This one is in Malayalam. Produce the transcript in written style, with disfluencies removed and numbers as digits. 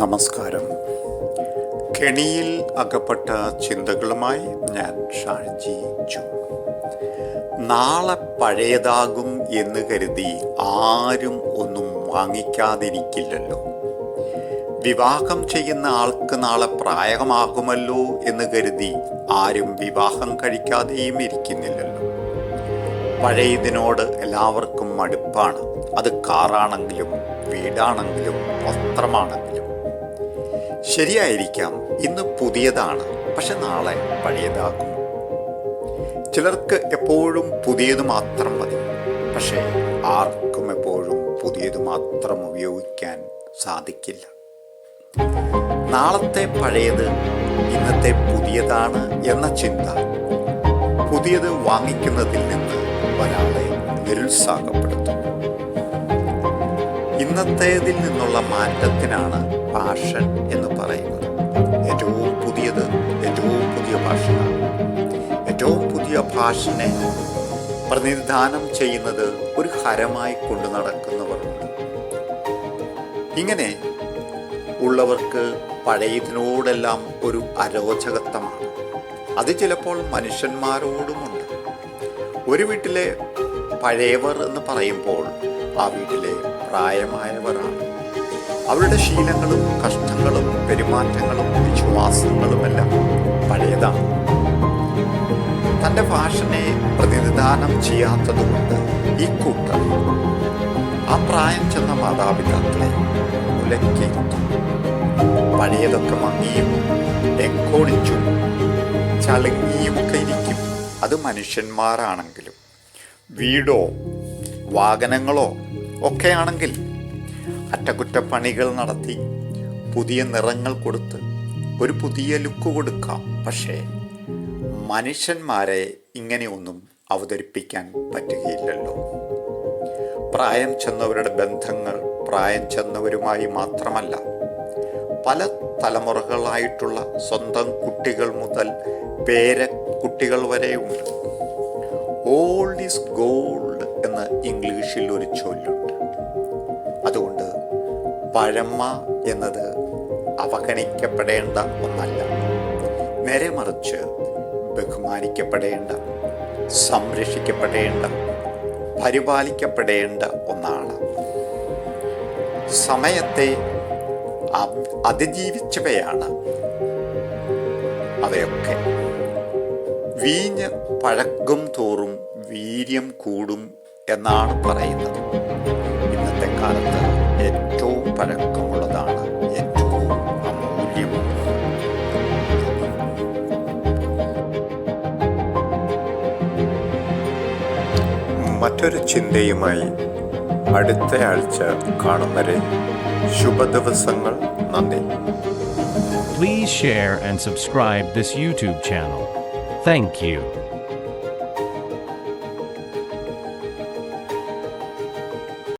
നമസ്കാരം. കെണിയിൽ അകപ്പെട്ട ചിന്തകളുമായി ഞാൻ ഷാജി ജു. നാളെ പഴയതാകും എന്ന് കരുതി ആരും ഒന്നും വാങ്ങിക്കാതിരിക്കില്ലല്ലോ. വിവാഹം ചെയ്യുന്ന ആൾക്ക് നാളെ പ്രായമാകുമല്ലോ എന്ന് കരുതി ആരും വിവാഹം കഴിക്കാതെയും ഇരിക്കുന്നില്ലല്ലോ. പഴയതിനോട് എല്ലാവർക്കും മടുപ്പാണ്. അത് കാറാണെങ്കിലും വീടാണെങ്കിലും വസ്ത്രമാണെങ്കിലും. ശരിയായിരിക്കാം, ഇന്ന് പുതിയതാണ്, പക്ഷെ നാളെ പഴയതാകും. ചിലർക്ക് എപ്പോഴും പുതിയത് മാത്രം മതി. പക്ഷേ ആർക്കും എപ്പോഴും പുതിയത് മാത്രം ഉപയോഗിക്കാൻ സാധിക്കില്ല. നാളത്തെ പഴയത് ഇന്നത്തെ പുതിയതാണ് എന്ന ചിന്ത പുതിയത് വാങ്ങിക്കുന്നതിൽ നിന്ന് ഒരാളെ നിരുത്സാഹപ്പെടുത്തും. ഇന്നത്തേതിൽ നിന്നുള്ള മാറ്റത്തിനാണ് ഫാഷൻ എന്ന് പറയുന്നത്. ഏറ്റവും പുതിയത് ഏറ്റവും പുതിയ ഫാഷനാണ്. ഏറ്റവും പുതിയ ഫാഷനെ പ്രതിനിധാനം ചെയ്യുന്നത് ഒരു ഹരമായി കൊണ്ടു നടക്കുന്നവരുണ്ട്. ഇങ്ങനെ ഉള്ളവർക്ക് പഴയതിനോടെല്ലാം ഒരു അരോചകത്വമാണ്. അത് ചിലപ്പോൾ മനുഷ്യന്മാരോടുമുണ്ട്. ഒരു വീട്ടിലെ പഴയവർ എന്ന് പറയുമ്പോൾ ആ വീട്ടിലെ പ്രായമായവരാണ്. അവരുടെ ശീലങ്ങളും കഷ്ടങ്ങളും പെരുമാറ്റങ്ങളും വിശ്വാസങ്ങളുമെല്ലാം പഴയതാണ്. തൻ്റെ ഫാഷനെ പ്രതിനിധാനം ചെയ്യാത്തതുകൊണ്ട് ഈ കൂട്ടർ ആ പ്രായം ചെന്ന മാതാപിതാക്കളെ ഉലക്കിയിരുത്തും. പഴയതൊക്കെ മങ്ങിയും എക്കോടിച്ചും ചളുങ്ങിയുമൊക്കെ ഇരിക്കും. അത് മനുഷ്യന്മാരാണെങ്കിലും വീടോ വാഹനങ്ങളോ ഒക്കെ ആണെങ്കിൽ അറ്റകുറ്റപ്പണികൾ നടത്തി പുതിയ നിറങ്ങൾ കൊടുത്ത് ഒരു പുതിയ ലുക്ക് കൊടുക്കാം. പക്ഷേ മനുഷ്യന്മാരെ ഇങ്ങനെയൊന്നും അവതരിപ്പിക്കാൻ പറ്റുകയില്ലല്ലോ. പ്രായം ചെന്നവരുടെ ബന്ധങ്ങൾ പ്രായം ചെന്നവരുമായി മാത്രമല്ല, പല തലമുറകളായിട്ടുള്ള സ്വന്തം കുട്ടികൾ മുതൽ പേരക്കുട്ടികൾ വരെയുണ്ട്. ഓൾഡ് ഈസ് ഗോൾഡ് എന്ന് ഇംഗ്ലീഷിൽ ഒരു ചൊല്ലുണ്ട്. അതുകൊണ്ട് പഴമ എന്നത് അവഗണിക്കപ്പെടേണ്ട ഒന്നല്ല, നേരെ മറിച്ച് ബഹുമാനിക്കപ്പെടേണ്ട, സംരക്ഷിക്കപ്പെടേണ്ട, പരിപാലിക്കപ്പെടേണ്ട ഒന്നാണ്. സമയത്തെ അതിജീവിച്ചവയാണ് അവയൊക്കെ. വീഞ്ഞ് പഴകും തോറും വീര്യം കൂടും എന്നാണ് പറയുന്നത്. ഇന്നത്തെ കാലത്ത് ഏറ്റവും പഴക്കമുള്ളതാണ് ഏറ്റവും അമൂല്യം. മറ്റൊരു ചിന്തയുമായി അടുത്ത ആഴ്ച കാണും വരെ ശുഭദിവസങ്ങൾ. നന്ദി. Please share and subscribe this YouTube channel. Thank you.